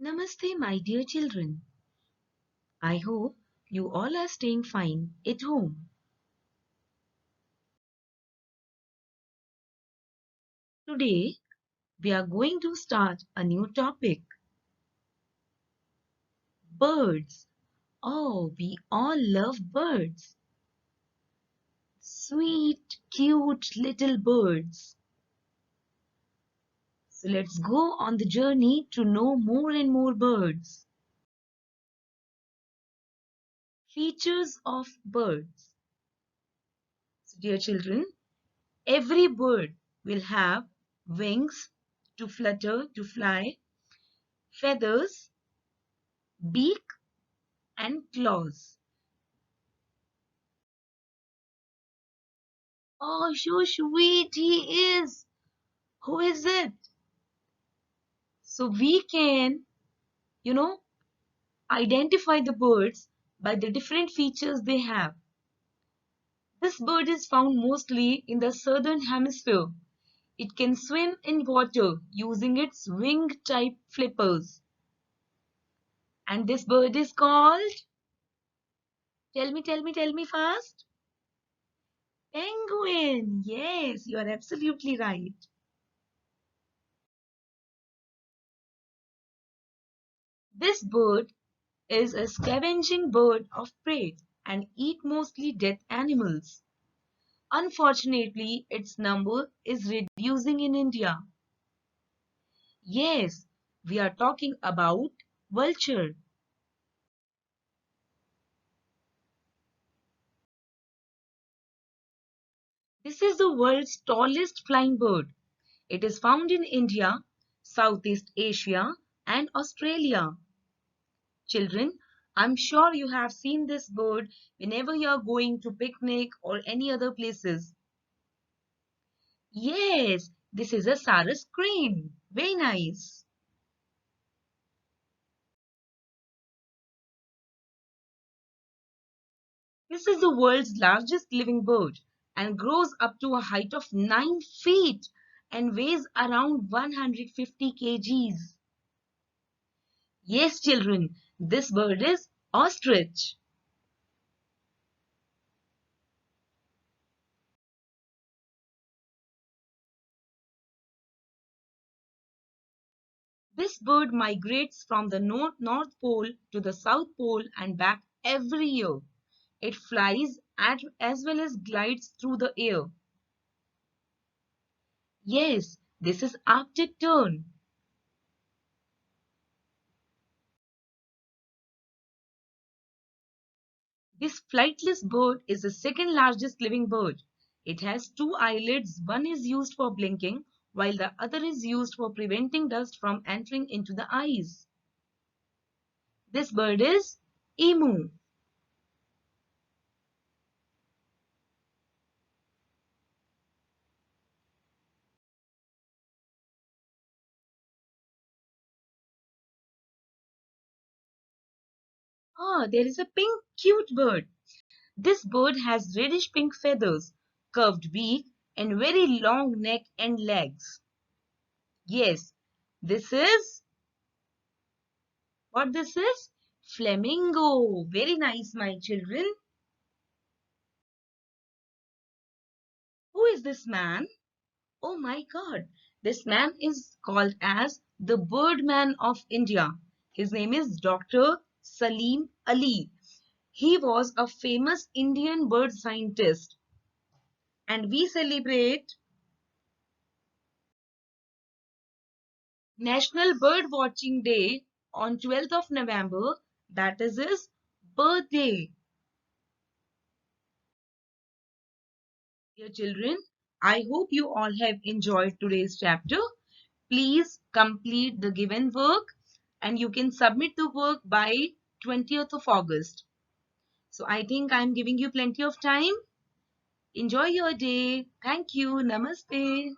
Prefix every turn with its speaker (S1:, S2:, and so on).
S1: Namaste, my dear children. I hope you all are staying fine at home. Today, we are going to start a new topic. Birds. Oh, we all love birds. Sweet, cute little birds. So let's go on the journey to know more and more birds. Features of birds. So, dear children, every bird will have wings to flutter, to fly, feathers, beak, and claws. Oh, so sweet he is. Who is it? So we can, you know, identify the birds by the different features they have. This bird is found mostly in the southern hemisphere. It can swim in water using its wing-type flippers. And this bird is called, tell me fast. Penguin. Yes, you are absolutely right. This bird is a scavenging bird of prey and eat mostly dead animals. Unfortunately, its number is reducing in India. Yes, we are talking about vulture. This is the world's tallest flying bird. It is found in India, Southeast Asia, and Australia. Children, I'm sure you have seen this bird whenever you are going to picnic or any other places. Yes, this is a Sarus crane. Very nice. This is the world's largest living bird and grows up to a height of 9 feet and weighs around 150 kgs. Yes, children, this bird is ostrich. This bird migrates from the North Pole to the South Pole and back every year. It flies as well as glides through the air. Yes, this is Arctic tern. This flightless bird is the second largest living bird. It has two eyelids. One is used for blinking, while the other is used for preventing dust from entering into the eyes. This bird is emu. Ah, there is a pink cute bird. This bird has reddish pink feathers, curved beak, and very long neck and legs. Yes, this is what this is? Flamingo. Very nice, my children. Who is this man? Oh my God, this man is called as the Birdman of India. His name is Dr. Salim Ali. He was a famous Indian bird scientist, and we celebrate National Bird Watching Day on 12th of November. That is his birthday. Dear children, I hope you all have enjoyed today's chapter. Please complete the given work and you can submit the work by 20th of August. So I think I'm giving you plenty of time. Enjoy your day. Thank you. Namaste.